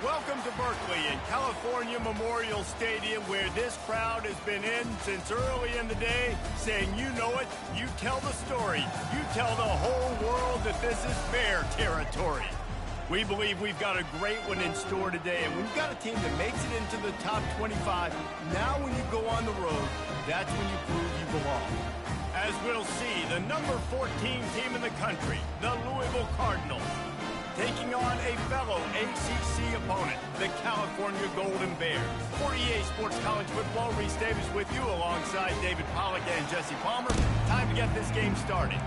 Welcome to Berkeley and California Memorial Stadium, where this crowd has been in since early in the day, saying you know it, you tell the story, you tell the whole world that this is Bear territory. We believe we've got a great one in store today, and we've got a team that makes it into the top 25. Now when you go on the road, that's when you prove you belong. As we'll see, the number 14 team in the country, the Louisville Cardinals, taking on a fellow ACC opponent, the California Golden Bears. For EA Sports College Football, Reese Davis with you alongside David Pollack and Jesse Palmer. Time to get this game started.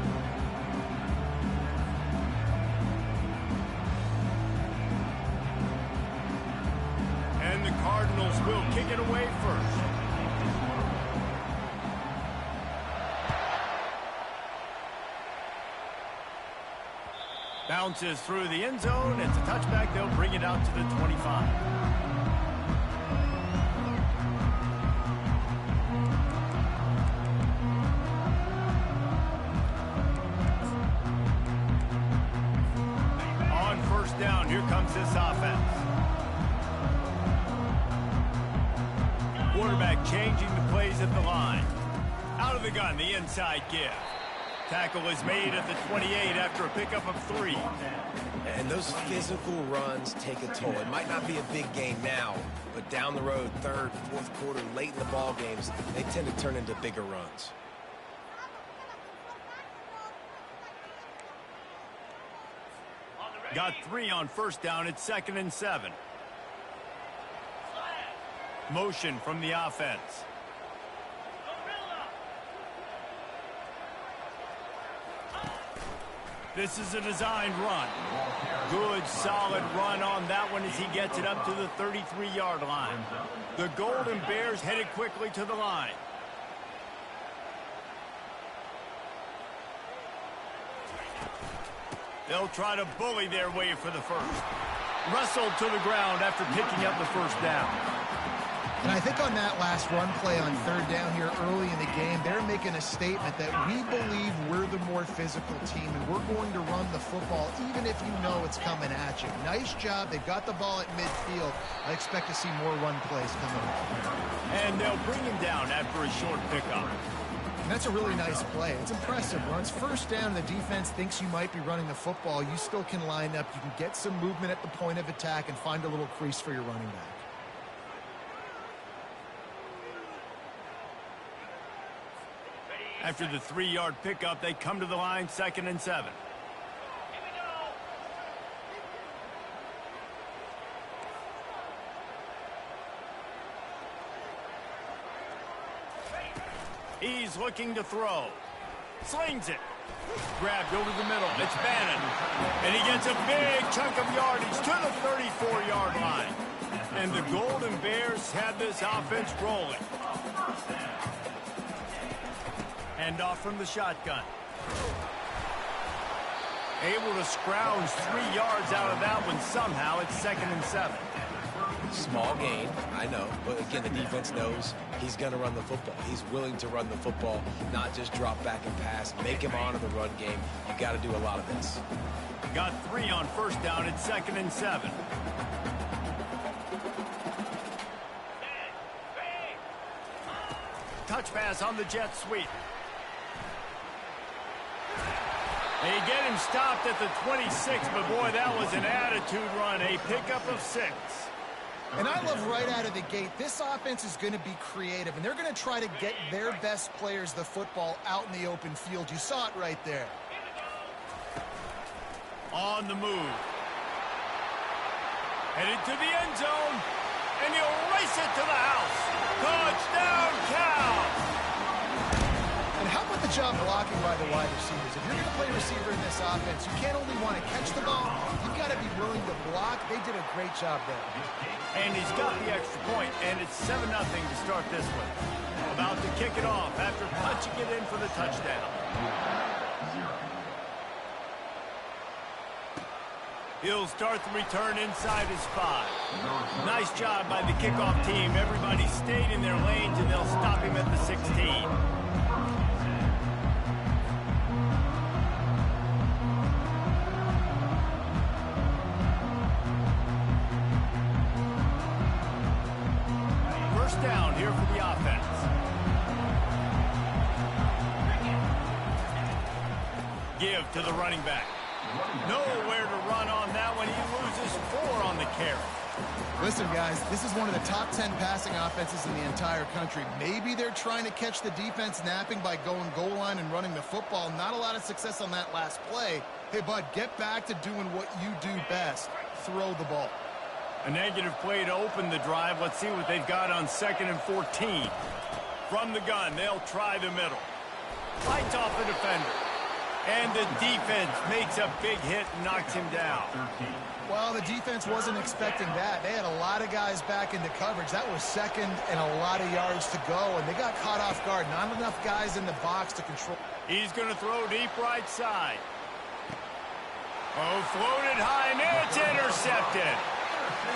And the Cardinals will kick it away first. Bounces through the end zone. It's a touchback. They'll bring it out to the 25. On first down, here comes this offense. Quarterback changing the plays at the line. Out of the gun, the inside give. Tackle is made at the 28 after a pickup of 3. And those physical runs take a toll. It might not be a big gain now, but down the road, third, fourth quarter, late in the ball games, they tend to turn into bigger runs. Got 3 on first down. It's 2nd and 7. Motion from the offense. This is a designed run. Good, solid run on that one as he gets it up to the 33-yard line. The Golden Bears headed quickly to the line. They'll try to bully their way for the first. Wrestled to the ground after picking up the first down. And I think on that last run play on third down here early in the game, they're making a statement that we believe we're the more physical team and we're going to run the football even if you know it's coming at you. Nice job. They've got the ball at midfield. I expect to see more run plays coming up. And they'll bring him down after a short pickup. And that's a really nice play. It's impressive. Runs first down, the defense thinks you might be running the football. You still can line up. You can get some movement at the point of attack and find a little crease for your running back. After the 3-yard pickup, they come to the line, 2nd and 7. He's looking to throw. Slings it. Grabbed over the middle. It's Bannon. And he gets a big chunk of yardage to the 34-yard line. And the Golden Bears have this offense rolling. Hand off from the shotgun. Able to scrounge 3 yards out of that one somehow. It's 2nd and 7. Small gain, I know, but again, the defense knows he's going to run the football. He's willing to run the football, not just drop back and pass, make him honor the run game. You got to do a lot of this. Got 3 on first down. It's 2nd and 7. Touch pass on the jet sweep. They get him stopped at the 26, but boy, that was an attitude run, a pickup of 6. And I love right out of the gate, this offense is going to be creative, and they're going to try to get their best players the football out in the open field. You saw it right there. On the move. Headed to the end zone, and he'll race it to the house. Touchdown, Cal! And how about the job blocking by the wide receivers? If you're going to play receiver in this offense, you can't only want to catch the ball, you've got to be willing to block. They did a great job there. And he's got the extra point, and it's 7-0 to start this one. About to kick it off after punching it in for the touchdown. He'll start the return inside his 5. Nice job by the kickoff team. Everybody stayed in their lanes, and they'll stop him at the 16. first down here for the offense. Give to the running back. Nowhere to run on that one. He loses 4 on the carry. Listen, guys, this is one of the top 10 passing offenses in the entire country. Maybe they're trying to catch the defense napping by going goal line and running the football. Not a lot of success on that last play. Hey, bud, get back to doing what you do best. Throw the ball. A negative play to open the drive. Let's see what they've got on 2nd and 14. From the gun, they'll try the middle. Fights off the defender. And the defense makes a big hit and knocks him down. Well, the defense wasn't expecting that. They had a lot of guys back into coverage. That was 2nd and a lot of yards to go, and they got caught off guard. Not enough guys in the box to control. He's going to throw deep right side. Oh, floated high, and it's intercepted.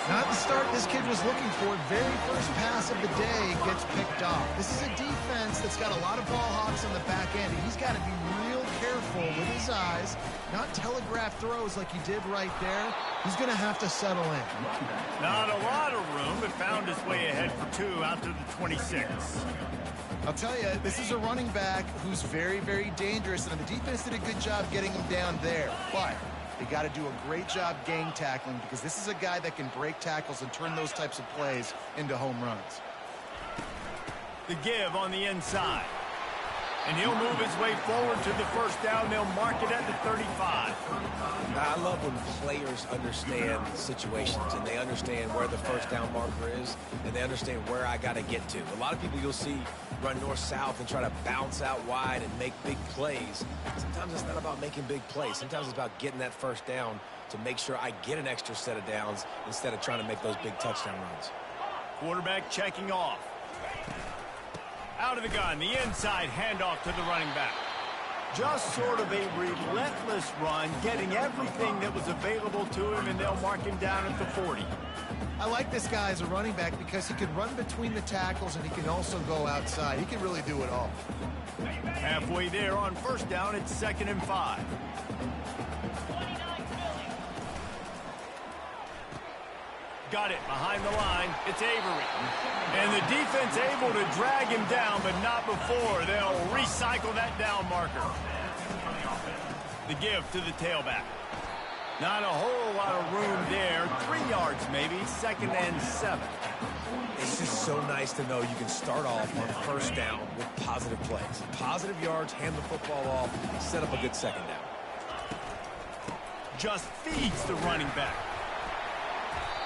Not the start this kid was looking for. Very first pass of the day gets picked off. This is a defense that's got a lot of ball hawks on the back end. He's got to be real careful with his eyes, not telegraph throws like he did right there. He's going to have to settle in. Not a lot of room, but found his way ahead for 2 out to the 26. I'll tell you, this is a running back who's very, very dangerous, and the defense did a good job getting him down there. But they got to do a great job gang tackling, because this is a guy that can break tackles and turn those types of plays into home runs. The give on the inside. And he'll move his way forward to the first down. They'll mark it at the 35. I love when players understand situations and they understand where the first down marker is and they understand where I got to get to. A lot of people you'll see run north-south and try to bounce out wide and make big plays. Sometimes it's not about making big plays. Sometimes it's about getting that first down to make sure I get an extra set of downs instead of trying to make those big touchdown runs. Quarterback checking off. Out of the gun, the inside handoff to the running back. Just sort of a relentless run, getting everything that was available to him, and they'll mark him down at the 40. I like this guy as a running back because he can run between the tackles and he can also go outside. He can really do it all. Halfway there on first down, it's 2nd and 5. Got it behind the line. It's Avery. And the defense able to drag him down, but not before. They'll recycle that down marker. The give to the tailback. Not a whole lot of room there. 3 yards maybe. 2nd and 7. It's just so nice to know you can start off on first down with positive plays. Positive yards, hand the football off, set up a good second down. Just feeds the running back.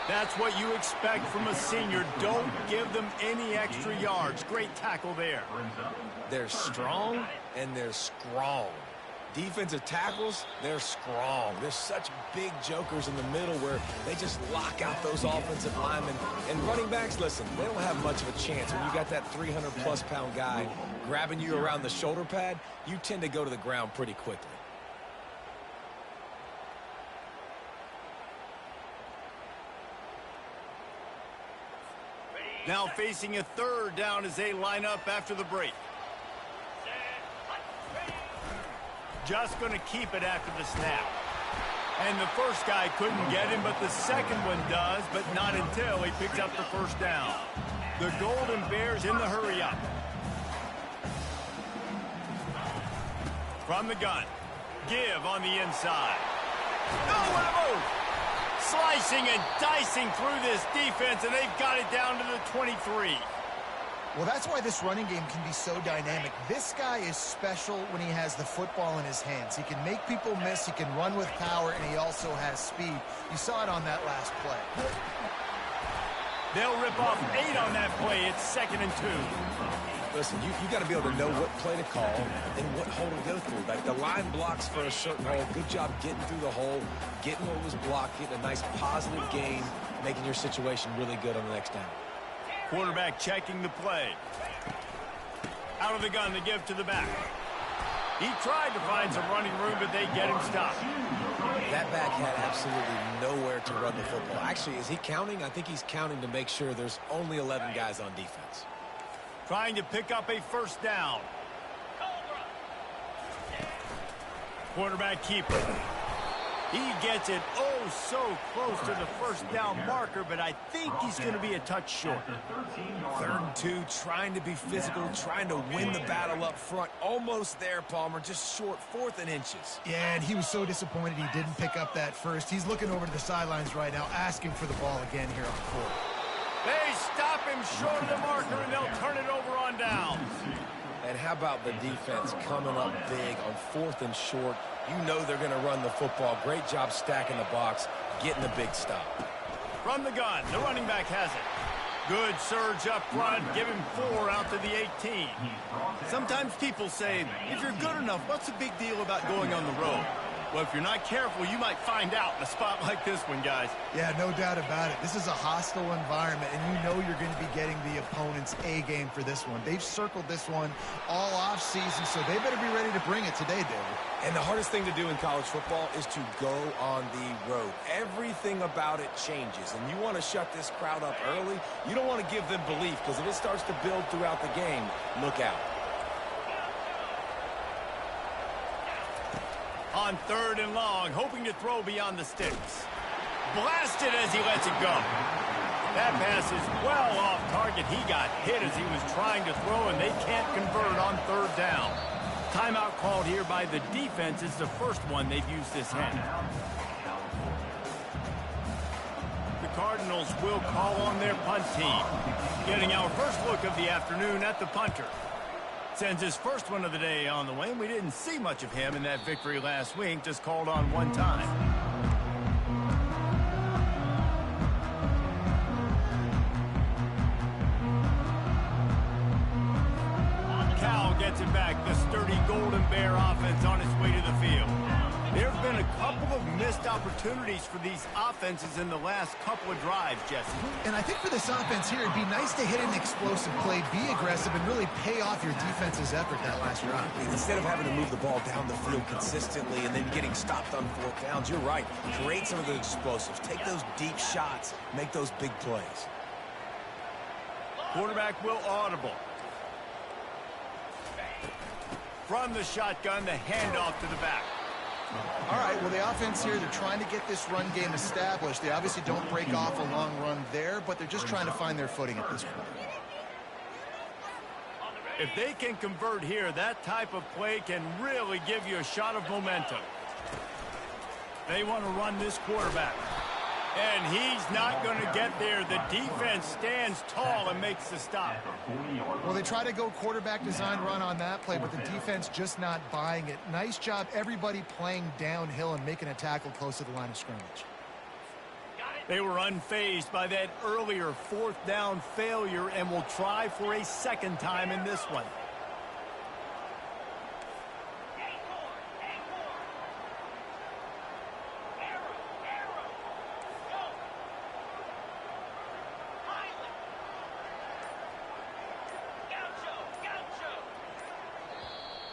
That's what you expect from a senior. Don't give them any extra yards. Great tackle there. They're strong and they're strong. Defensive tackles, they're strong. They're such big jokers in the middle where they just lock out those offensive linemen. And running backs, listen, they don't have much of a chance. When you got that 300-plus pound guy grabbing you around the shoulder pad, you tend to go to the ground pretty quickly. Now facing a 3rd down as they line up after the break. Just going to keep it after the snap. And the first guy couldn't get him, but the second one does, but not until he picks up the first down. The Golden Bears in the hurry-up. From the gun. Give on the inside. No level! Slicing and dicing through this defense, and they've got it down to the 23. Well, that's why this running game can be so dynamic. This guy is special when he has the football in his hands. He can make people miss, he can run with power, and he also has speed. You saw it on that last play. They'll rip off 8 on that play. It's 2nd and 2. Listen, you got to be able to know what play to call and what hole to go through. Like the line blocks for a certain hole. Good job getting through the hole, getting what was blocked, getting a nice positive gain, making your situation really good on the next down. Quarterback checking the play. Out of the gun, the give to the back. He tried to find some running room, but they get him stopped. That back had absolutely nowhere to run the football. Actually, is he counting? I think he's counting to make sure there's only 11 guys on defense. Trying to pick up a first down. Quarterback keeper. He gets it so close to the first down marker, but I think he's going to be a touch short. 3rd and 2, trying to be physical, trying to win the battle up front. Almost there, Palmer, just short, 4th and inches. Yeah, and he was so disappointed he didn't pick up that first. He's looking over to the sidelines right now, asking for the ball again here on 4th. They stop him short of the marker, and they'll turn it over on downs. And how about the defense coming up big on 4th and short? You know they're going to run the football. Great job stacking the box, getting the big stop. From the gun, the running back has it. Good surge up front, give him 4 out to the 18. Sometimes people say, if you're good enough, what's the big deal about going on the road? Well, if you're not careful, you might find out in a spot like this one, guys. Yeah, no doubt about it. This is a hostile environment, and you know you're going to be getting the opponent's A game for this one. They've circled this one all offseason, so they better be ready to bring it today, David. And the hardest thing to do in college football is to go on the road. Everything about it changes, and you want to shut this crowd up early. You don't want to give them belief, because if it starts to build throughout the game, look out. On 3rd and long, hoping to throw beyond the sticks. Blasted as he lets it go. That pass is well off target. He got hit as he was trying to throw, and they can't convert on 3rd down. Timeout called here by the defense. It's the first one they've used this half. The Cardinals will call on their punt team. Getting our first look of the afternoon at the punter. Sends his first one of the day on the way. We didn't see much of him in that victory last week, just called on 1 time. Cal gets it back. The sturdy Golden Bear offense on its way to the field. There have been a couple of missed opportunities for these offenses in the last couple of drives, Jesse. And I think for this offense here, it'd be nice to hit an explosive play, be aggressive, and really pay off your defense's effort that last drive. Instead of having to move the ball down the field consistently and then getting stopped on 4th downs, you're right. Create some of the explosives. Take those deep shots. Make those big plays. Quarterback will audible. From the shotgun, the handoff to the back. All right, well, the offense here, they're trying to get this run game established. They obviously don't break off a long run there, but they're just trying to find their footing at this point. If they can convert here, that type of play can really give you a shot of momentum. They want to run this quarterback. And he's not going to get there. The defense stands tall and makes the stop. Well, they try to go quarterback design run on that play, but the defense just not buying it. Nice job, everybody playing downhill and making a tackle close to the line of scrimmage. They were unfazed by that earlier 4th down failure and will try for a 2nd time in this one.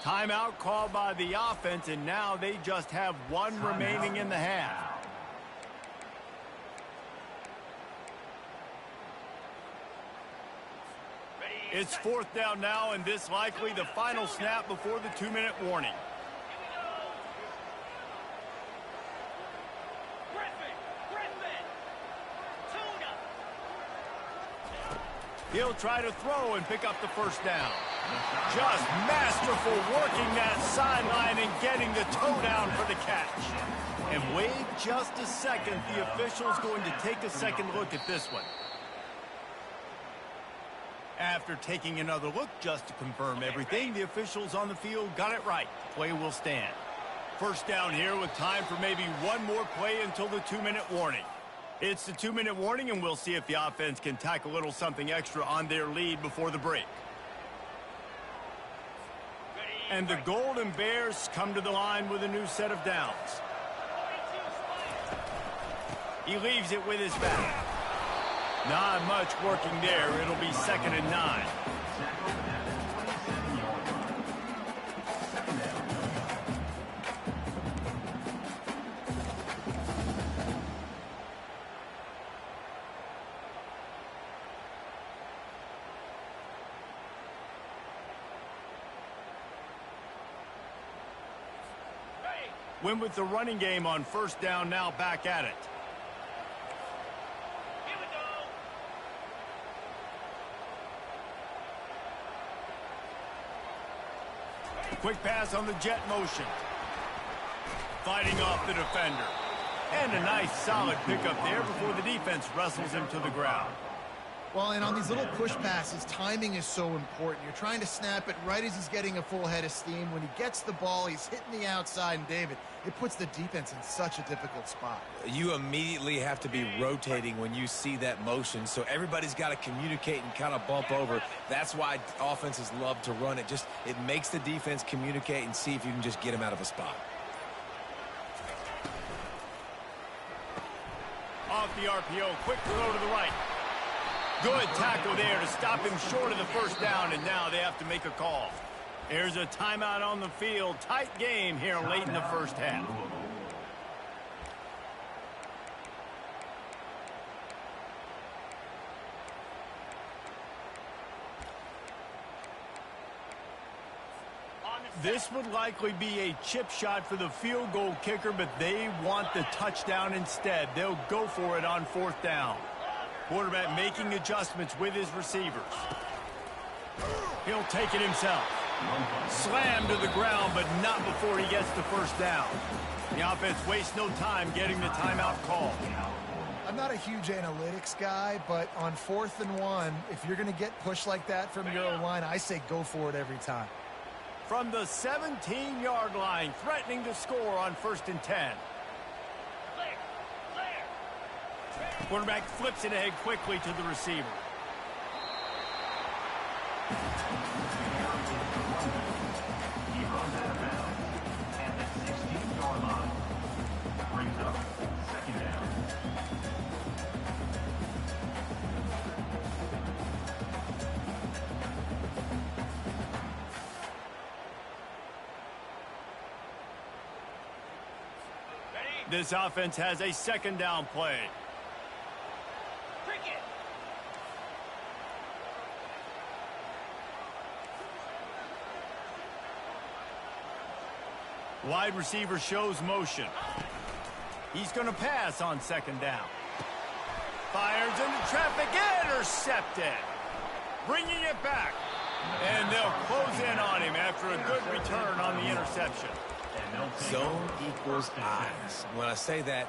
Timeout called by the offense, and now they just have 1 remaining in the half. It's 4th down now, and this likely the final snap before the 2-minute warning. He'll try to throw and pick up the 1st down. Just masterful working that sideline and getting the toe down for the catch. And wait just a second. The official's going to take a second look at this one. After taking another look just to confirm everything, the officials on the field got it right. Play will stand. 1st down here with time for maybe 1 more play until the 2-minute warning. It's the 2-minute warning, and we'll see if the offense can tack a little something extra on their lead before the break. And the Golden Bears come to the line with a new set of downs. He leaves it with his back. Not much working there. It'll be 2nd and 9. Win with the running game on first down, now back at it. Here we go. Quick pass on the jet motion. Fighting off the defender. And a nice solid pickup there before the defense wrestles him to the ground. Well, and on these little push passes, timing is so important. You're trying to snap it right as he's getting a full head of steam. When he gets the ball, he's hitting the outside, and David, it puts the defense in such a difficult spot. You immediately have to be rotating when you see that motion, so everybody's got to communicate and kind of bump over. That's why offenses love to run it. It makes the defense communicate and see if you can just get him out of a spot. Off the RPO, quick throw to the right. Good tackle there to stop him short of the first down, and now they have to make a call. There's a timeout on the field. Tight game here late in the first half. This would likely be a chip shot for the field goal kicker, but they want the touchdown instead. They'll go for it on fourth down. Quarterback making adjustments with his receivers. He'll take it himself. Slammed to the ground, but not before he gets the first down. The offense wastes no time getting the timeout call. I'm not a huge analytics guy, but on 4th and 1, if you're going to get pushed like that from your own line, I say go for it every time. From the 17-yard line, threatening to score on 1st and 10. Quarterback flips it ahead quickly to the receiver. He runs out of bounds at the 16-yard line. Brings up second down. This offense has a second down play. Wide receiver shows motion. He's going to pass on second down. Fires into traffic, intercepted. Bringing it back. And they'll close in on him after a good return on the interception. Zone equals eyes. When I say that,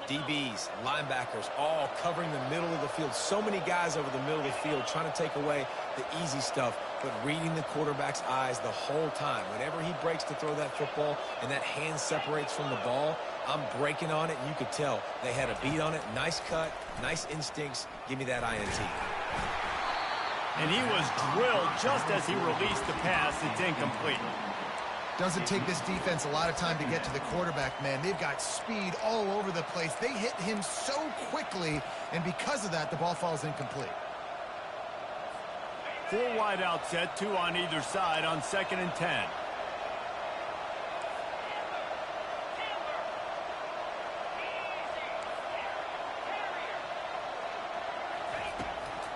DBs, linebackers, all covering the middle of the field. So many guys over the middle of the field trying to take away the easy stuff, but reading the quarterback's eyes the whole time. Whenever he breaks to throw that football and that hand separates from the ball, I'm breaking on it, and you could tell they had a beat on it. Nice cut, nice instincts. Give me that INT. And he was drilled just as he released the pass. It's incomplete. Doesn't take this defense a lot of time to get to the quarterback, man. They've got speed all over the place. They hit him so quickly, and because of that, the ball falls incomplete. 4 wide out set, 2 on either side on 2nd and 10.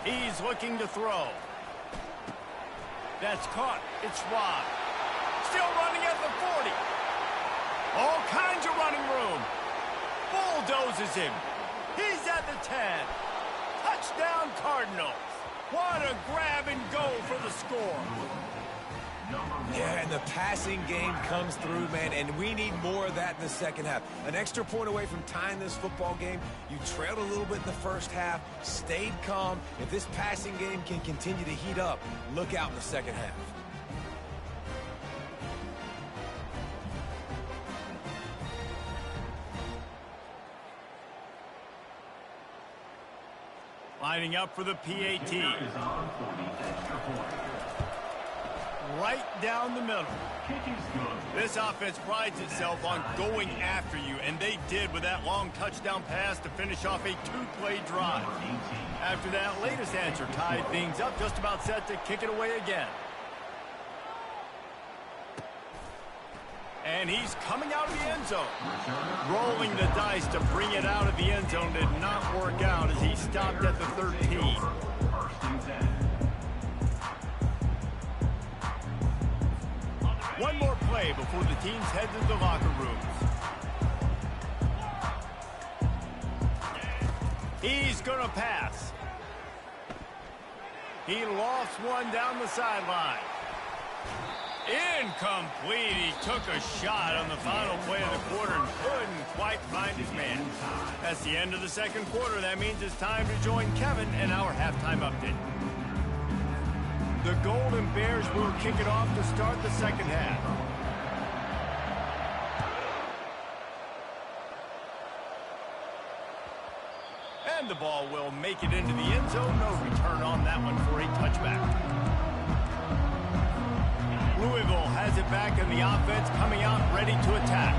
He's looking to throw. That's caught. It's Schwab. Still running at the 40. All kinds of running room. Bulldozes him. He's at the 10. Touchdown Cardinals. What a grab and go for the score. Yeah, and the passing game comes through, man, and we need more of that in the second half. An extra point away from tying this football game. You trailed a little bit in the first half, stayed calm. If this passing game can continue to heat up, look out in the second half. Lining up for the PAT. Right down the middle. This offense prides itself on going after you, and they did with that long touchdown pass to finish off a 2-play drive. After that latest answer tied things up, just about set to kick it away again. And he's coming out of the end zone. Rolling the dice to bring it out of the end zone did not work out as he stopped at the 13. One more play before the teams head to the locker rooms. He's going to pass. He lofts one down the sideline. Incomplete. He took a shot on the final play of the quarter and couldn't quite find his man. That's the end of the second quarter. That means it's time to join Kevin in our halftime update. The Golden Bears will kick it off to start the second half. And the ball will make it into the end zone. No return on that one for a touchback. Louisville has it back in the offense, coming out ready to attack.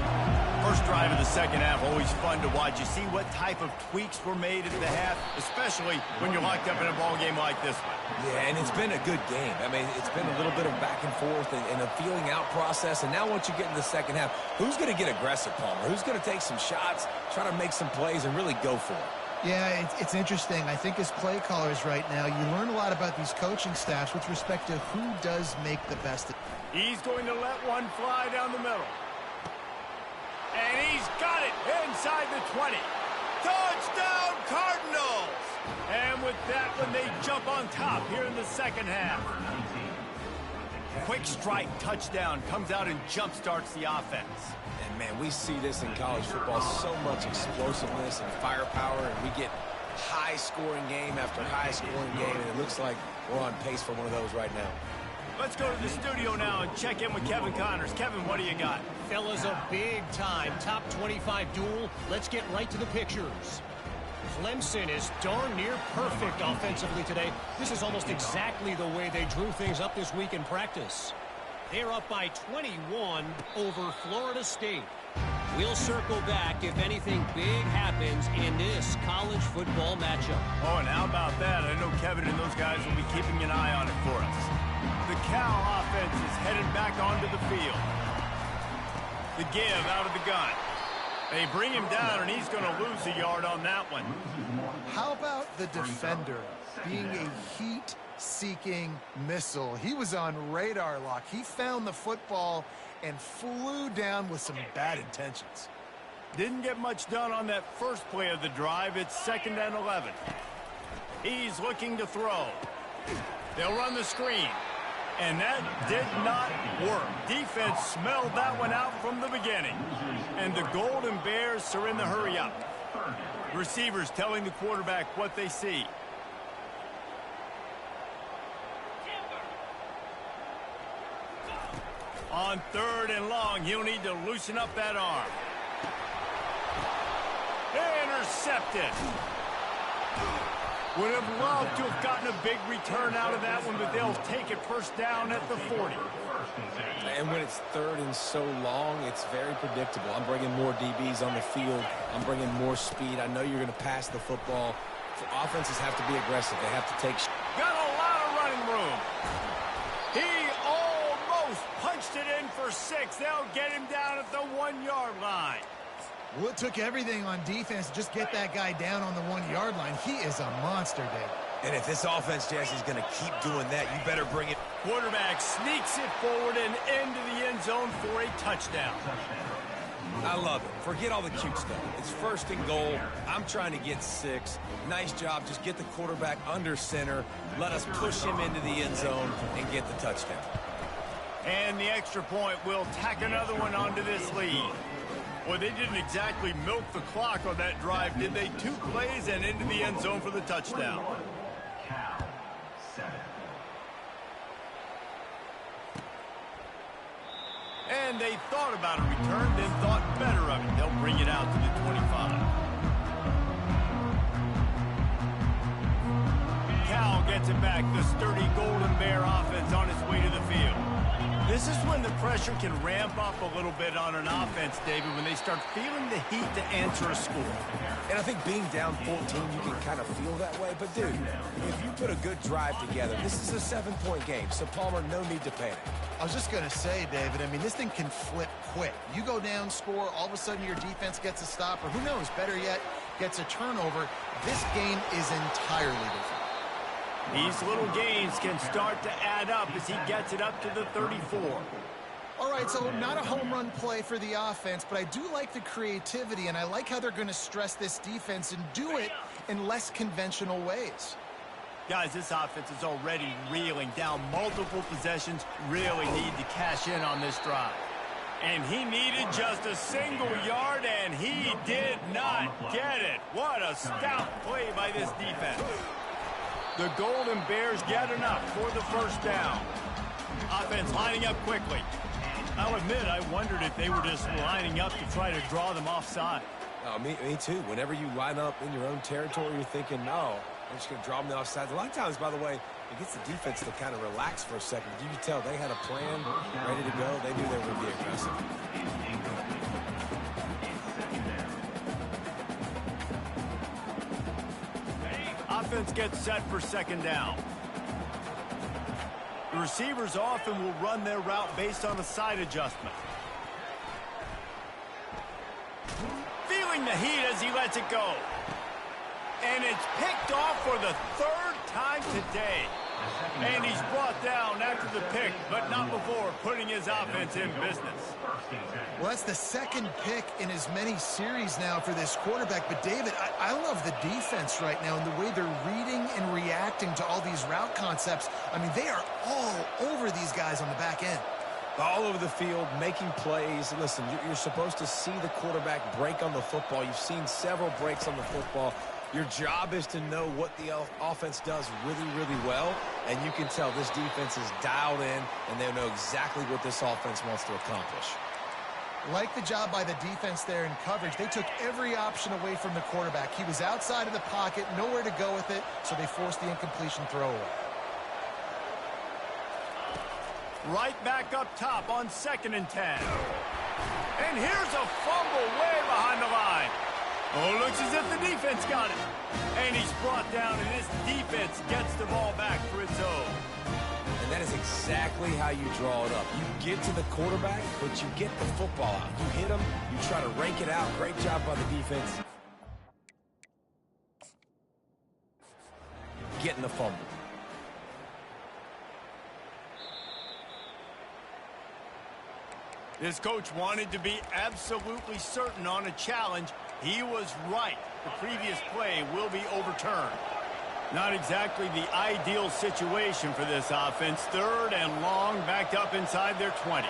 First drive of the second half, always fun to watch. You see what type of tweaks were made at the half, especially when you're locked up in a ball game like this one. Yeah, and it's been a good game. I mean, it's been a little bit of back and forth and a feeling out process. And now once you get in the second half, who's going to get aggressive, Palmer? Who's going to take some shots, try to make some plays, and really go for it? Yeah, it's interesting. I think as play callers right now, you learn a lot about these coaching staffs with respect to who does make the best. He's going to let one fly down the middle. And he's got it inside the 20. Touchdown, Cardinals! And with that one, they jump on top here in the second half. Quick strike touchdown comes out and jump starts the offense. And, man, we see this in college football, so much explosiveness and firepower, and we get high-scoring game after high-scoring game, and it looks like we're on pace for one of those right now. Let's go to the studio now and check in with Kevin Connors. Kevin, what do you got? Fellas, a big-time top 25 duel. Let's get right to the pictures. Clemson is darn near perfect offensively today. This is almost exactly the way they drew things up this week in practice. They're up by 21 over Florida State. We'll circle back if anything big happens in this college football matchup. Oh, and how about that? I know Kevin and those guys will be keeping an eye on it for us. The Cal offense is headed back onto the field. The give out of the gun. They bring him down, and he's going to lose a yard on that one. How about the defender being a heat-seeking missile? He was on radar lock. He found the football and flew down with some bad intentions. Didn't get much done on that first play of the drive. It's 2nd and 11. He's looking to throw. They'll run the screen. And that did not work. Defense smelled that one out from the beginning. And the Golden Bears are in the hurry up. Receivers telling the quarterback what they see. On 3rd and long, he'll need to loosen up that arm. Intercepted. Would have loved to have gotten a big return out of that one, but they'll take it first down at the 40. And when it's 3rd and so long, it's very predictable. I'm bringing more DBs on the field. I'm bringing more speed. I know you're going to pass the football. Offenses have to be aggressive. They have to take. Got a lot of running room. He almost punched it in for 6. They'll get him down at the 1-yard line. Well, it took everything on defense to just get that guy down on the 1-yard line. He is a monster, Dave. And if this offense, Jesse, is going to keep doing that, you better bring it. Quarterback sneaks it forward and into the end zone for a touchdown. I love it. Forget all the cute stuff. It's 1st and goal. I'm trying to get 6. Nice job. Just get the quarterback under center. Let us push him into the end zone and get the touchdown. And the extra point will tack another one onto this lead. Well, they didn't exactly milk the clock on that drive, did they? 2 plays and into the end zone for the touchdown. Cal, 7. And they thought about a return, then thought better of it. They'll bring it out to the 25. Cal gets it back. The sturdy Golden Bear offense on its way to the field. This is when the pressure can ramp up a little bit on an offense, David, when they start feeling the heat to answer a score. And I think being down 14, you can kind of feel that way. But, dude, if you put a good drive together, this is a 7-point game. So, Palmer, no need to panic. I was just going to say, David, I mean, this thing can flip quick. You go down, score, all of a sudden your defense gets a stop, or who knows, better yet, gets a turnover. This game is entirely different. These little gains can start to add up as he gets it up to the 34. All right, so not a home run play for the offense, but I do like the creativity, and I like how they're going to stress this defense and do it in less conventional ways. Guys, this offense is already reeling down multiple possessions, really need to cash in on this drive. And he needed just a single yard, and he did not get it. What a stout play by this defense. The Golden Bears get enough for the first down. Offense lining up quickly. I'll admit, I wondered if they were just lining up to try to draw them offside. Me too. Whenever you line up in your own territory, you're thinking, no, I'm just going to draw them the offsides. A lot of times, by the way, it gets the defense to kind of relax for a second. You can tell they had a plan ready to go. They knew they were going to be aggressive. Offense gets set for second down. The receivers often will run their route based on a side adjustment. Feeling the heat as he lets it go. And it's picked off for the third time today. And he's brought down after the pick, but not before putting his offense in business. Well, that's the second pick in as many series now for this quarterback. But, David, I love the defense right now and the way they're reading and reacting to all these route concepts. I mean, they are all over these guys on the back end. All over the field, making plays. Listen, you're supposed to see the quarterback break on the football. You've seen several breaks on the football. Your job is to know what the offense does really, really well, and you can tell this defense is dialed in, and they know exactly what this offense wants to accomplish. Like the job by the defense there in coverage. They took every option away from the quarterback. He was outside of the pocket, nowhere to go with it, so they forced the incompletion throw away. Right back up top on 2nd and 10. And here's a fumble way behind the line. Oh, looks as if the defense got it. And he's brought down, and this defense gets the ball back for its own. And that is exactly how you draw it up. You get to the quarterback, but you get the football out. You hit him, you try to rank it out. Great job by the defense. Getting the fumble. This coach wanted to be absolutely certain on a challenge. He was right. The previous play will be overturned. Not exactly the ideal situation for this offense. 3rd and long, backed up inside their 20.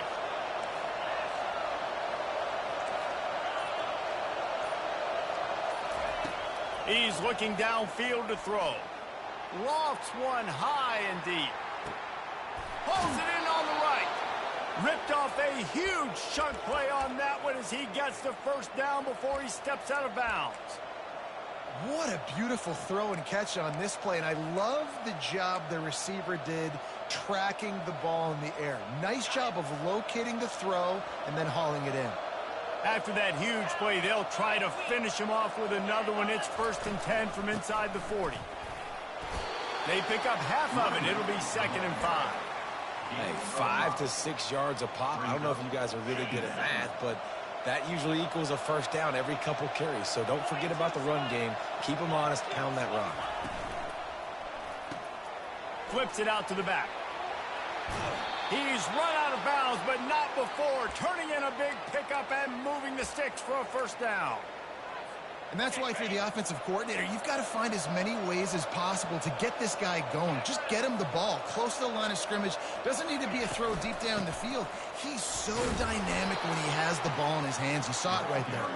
He's looking downfield to throw. Lofts one high and deep. Pulls it in on the right. Ripped off a huge chunk play on that one as he gets the first down before he steps out of bounds. What a beautiful throw and catch on this play, and I love the job the receiver did tracking the ball in the air. Nice job of locating the throw and then hauling it in. After that huge play, they'll try to finish him off with another one. It's 1st and 10 from inside the 40. They pick up half of it. It'll be 2nd and 5. Hey, 5 to 6 yards a pop. I don't know if you guys are really good at math, but that usually equals a first down every couple carries. So don't forget about the run game. Keep them honest. Pound that rock. Flips it out to the back. He's run out of bounds, but not before turning in a big pickup and moving the sticks for a first down. And that's why, for the offensive coordinator, you've got to find as many ways as possible to get this guy going. Just get him the ball close to the line of scrimmage. Doesn't need to be a throw deep down the field. He's so dynamic when he has the ball in his hands. You saw it right there.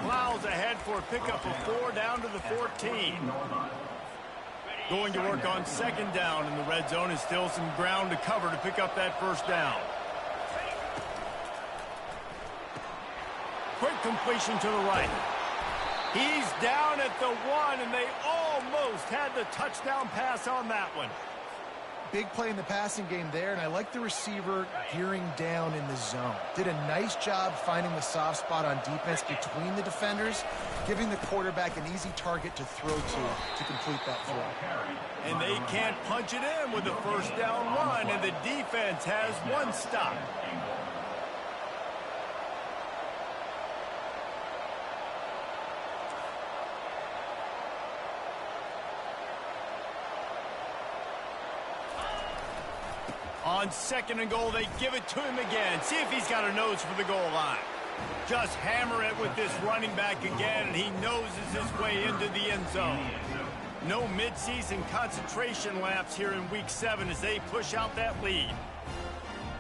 Plows ahead for a pickup of 4 down to the 14. Going to work on 2nd down, and the red zone is still some ground to cover to pick up that first down. Quick completion to the right. He's down at the 1, and they almost had the touchdown pass on that one. Big play in the passing game there, and I like the receiver gearing down in the zone. Did a nice job finding the soft spot on defense between the defenders, giving the quarterback an easy target to throw to complete that throw. And they can't punch it in with a first down run, and the defense has one stop. On 2nd and goal, they give it to him again. See if he's got a nose for the goal line. Just hammer it with this running back again, and he noses his way into the end zone. No midseason concentration laps here in Week 7 as they push out that lead.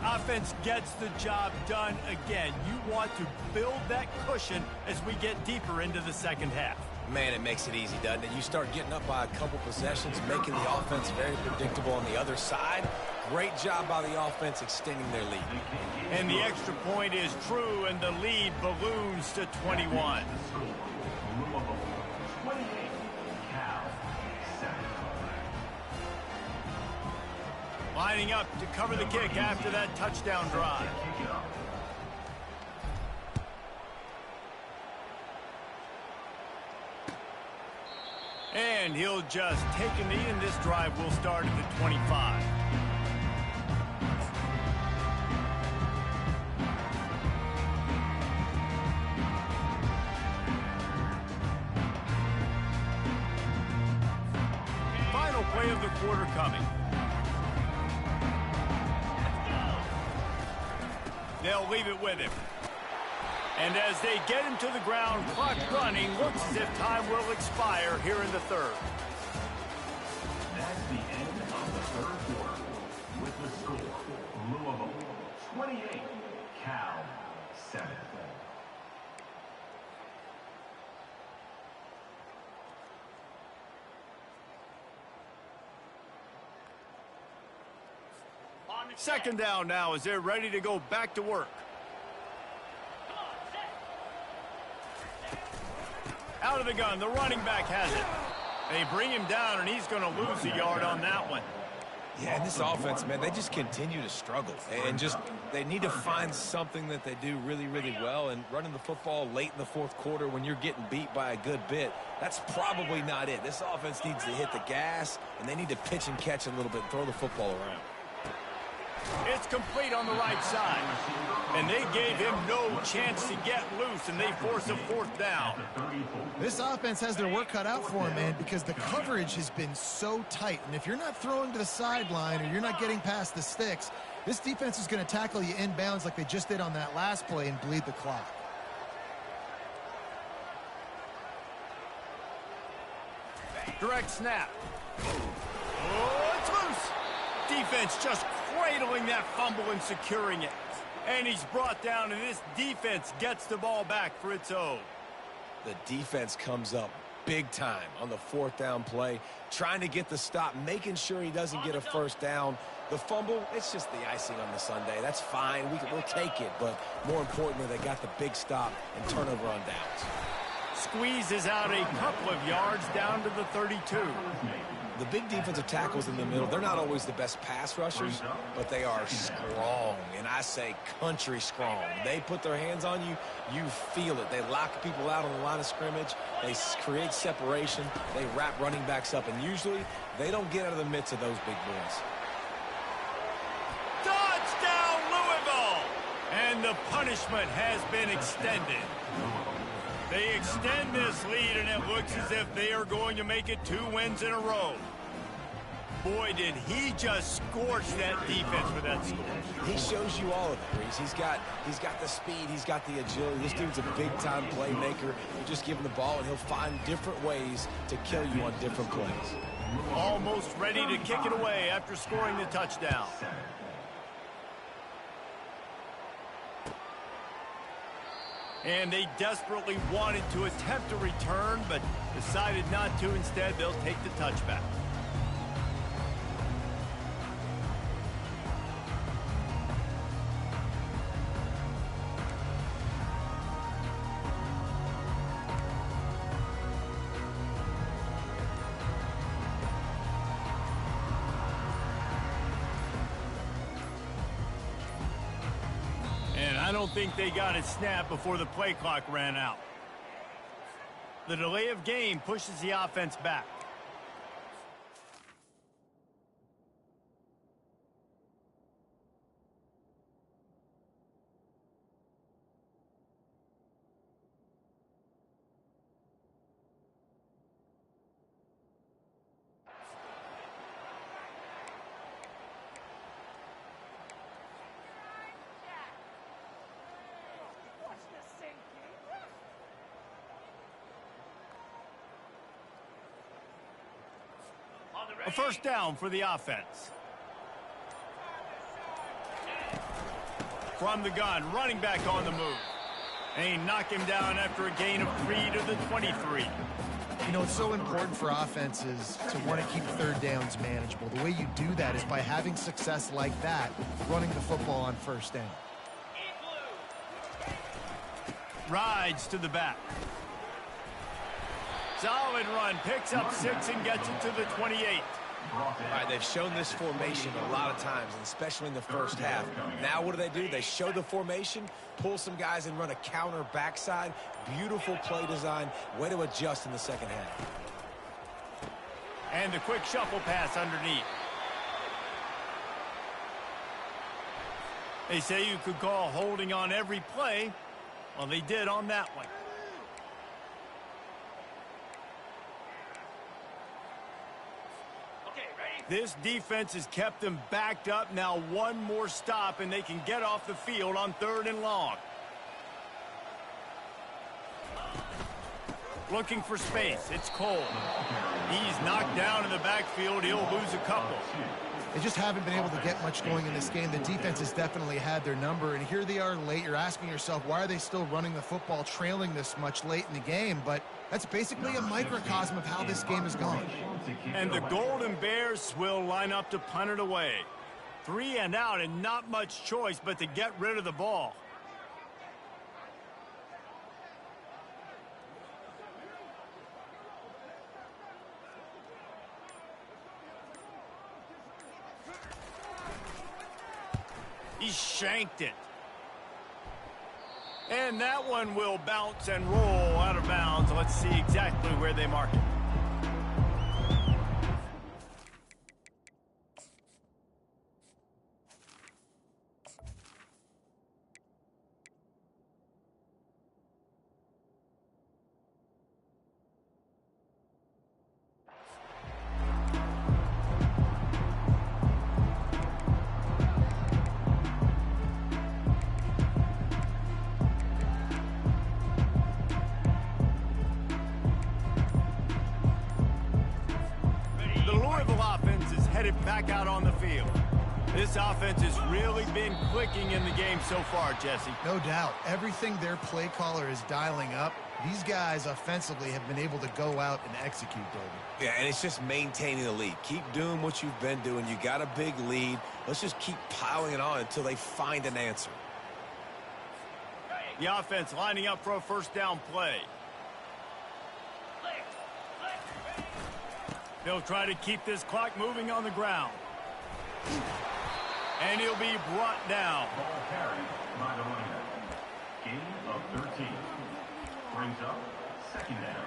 Offense gets the job done again. You want to build that cushion as we get deeper into the second half. Man, it makes it easy, doesn't it? You start getting up by a couple possessions, making the offense very predictable on the other side. Great job by the offense extending their lead. And the extra point is true, and the lead balloons to 21. Louisville 28, Cal 7. Lining up to cover the kick after that touchdown drive. And he'll just take a knee, and this drive will start at the 25. Final play of the quarter coming. They'll leave it with him. And as they get him to the ground, clock running, looks as if time will expire here in the third. That's the end of the third quarter. With the score, Louisville 28, Cal 7. Second down now as they're ready to go back to work. Out of the gun, the running back has it. They bring him down, and he's going to lose a yard on that one. Yeah, and this offense, man, they just continue to struggle. And just, they need to find something that they do really, really well. And running the football late in the fourth quarter when you're getting beat by a good bit, that's probably not it. This offense needs to hit the gas, and they need to pitch and catch a little bit and throw the football around. It's complete on the right side. And they gave him no chance to get loose, and they force a fourth down. This offense has their work cut out for them, man, because the coverage has been so tight. And if you're not throwing to the sideline or you're not getting past the sticks, this defense is going to tackle you inbounds like they just did on that last play and bleed the clock. Direct snap. Oh, it's loose. Defense just cradling that fumble and securing it. And he's brought down, and this defense gets the ball back for its own. The defense comes up big time on the fourth down play, trying to get the stop, making sure he doesn't get a first down. The fumble, it's just the icing on the sundae. That's fine. We'll take it. But more importantly, they got the big stop and turnover on downs. Squeezes out a couple of yards down to the 32. The big defensive tackles in the middle, they're not always the best pass rushers, but they are strong, and I say country strong. They put their hands on you, you feel it. They lock people out on the line of scrimmage. They create separation. They wrap running backs up, and usually they don't get out of the midst of those big boys. Touchdown, Louisville! And the punishment has been extended. They extend this lead, and it looks as if they are going to make it 2 wins in a row. Boy, did he just scorch that defense with that score. He shows you all of it, Reese. He's got the speed. He's got the agility. This dude's a big-time playmaker. You just give him the ball, and he'll find different ways to kill you on different plays. Almost ready to kick it away after scoring the touchdown. And they desperately wanted to attempt a return, but decided not to. Instead, they'll take the touchback. I don't think they got it snapped before the play clock ran out. The delay of game pushes the offense back. A first down for the offense. From the gun, running back on the move. And he knocked him down after a gain of 3 to the 23. You know, it's so important for offenses to want to keep third downs manageable. The way you do that is by having success like that, running the football on first down. Rides to the back. Solid run, picks up 6 and gets it to the 28. All right, they've shown this formation a lot of times, and especially in the first half. Now what do? They show the formation, pull some guys and run a counter backside. Beautiful play design. Way to adjust in the second half. And the quick shuffle pass underneath. They say you could call holding on every play. Well, they did on that one. This defense has kept them backed up. Now one more stop, and they can get off the field on 3rd and long. Looking for space. It's Cole. He's knocked down in the backfield. He'll lose a couple. They just haven't been able to get much going in this game. The defense has definitely had their number, and here they are late. You're asking yourself, why are they still running the football, trailing this much late in the game? But that's basically a microcosm of how this game has gone. And the Golden Bears will line up to punt it away. 3 and out, and not much choice but to get rid of the ball. He shanked it. And that one will bounce and roll out of bounds. Let's see exactly where they mark it. Back out on the field. This offense has really been clicking in the game so far, Jesse. No doubt. Everything their play caller is dialing up, these guys offensively have been able to go out and execute, David. Yeah, and it's just maintaining the lead. Keep doing what you've been doing. You got a big lead. Let's just keep piling it on until they find an answer. The offense lining up for a first down play. They'll try to keep this clock moving on the ground. And he'll be brought down. Ball carried by the running back. Gain of 13. Brings up 2nd down.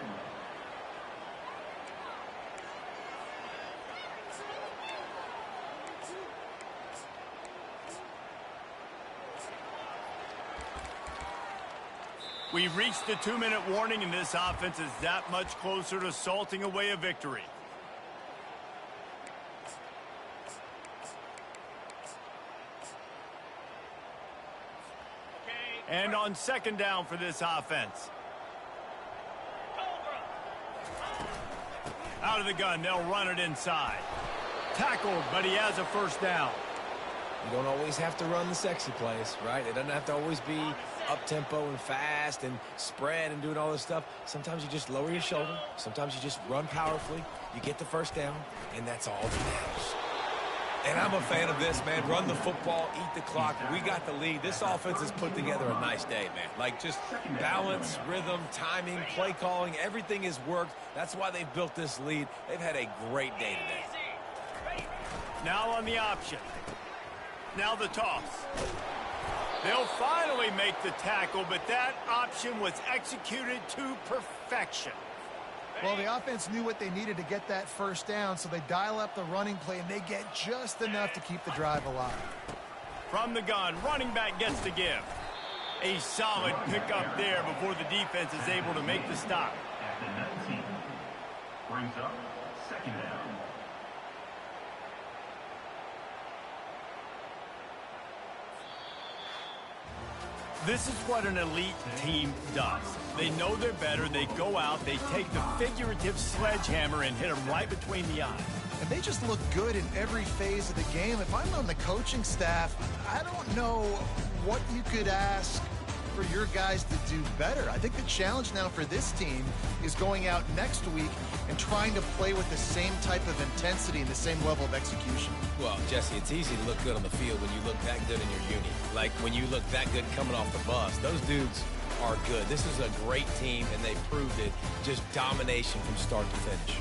We've reached the 2-minute warning, and this offense is that much closer to salting away a victory. And on 2nd down for this offense. Out of the gun, they'll run it inside. Tackled, but he has a first down. You don't always have to run the sexy plays, right? It doesn't have to always be up-tempo and fast and spread and doing all this stuff. Sometimes you just lower your shoulder. Sometimes you just run powerfully. You get the first down, and that's all that matters. And I'm a fan of this, man. Run the football, eat the clock. We got the lead. This offense has put together a nice day, man. Like, just balance, rhythm, timing, play calling, everything has worked. That's why they've built this lead. They've had a great day today. Now on the option. Now the toss. They'll finally make the tackle, but that option was executed to perfection. Well, the offense knew what they needed to get that first down, so they dial up the running play, and they get just enough to keep the drive alive. From the gun, running back gets the give. A solid pickup there before the defense is able to make the stop. At the 19. Brings up 2nd down. This is what an elite team does. They know they're better. They go out. They take the figurative sledgehammer and hit them right between the eyes. And they just look good in every phase of the game. If I'm on the coaching staff, I don't know what you could ask for your guys to do better. I think the challenge now for this team is going out next week and trying to play with the same type of intensity and the same level of execution. Well, Jesse, it's easy to look good on the field when you look that good in your uni. Like when you look that good coming off the bus. Those dudes are good. This is a great team, and they proved it. Just domination from start to finish.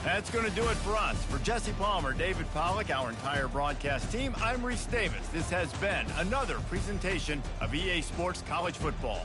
That's going to do it for us. For Jesse Palmer, David Pollack, our entire broadcast team, I'm Reese Davis. This has been another presentation of EA Sports College Football.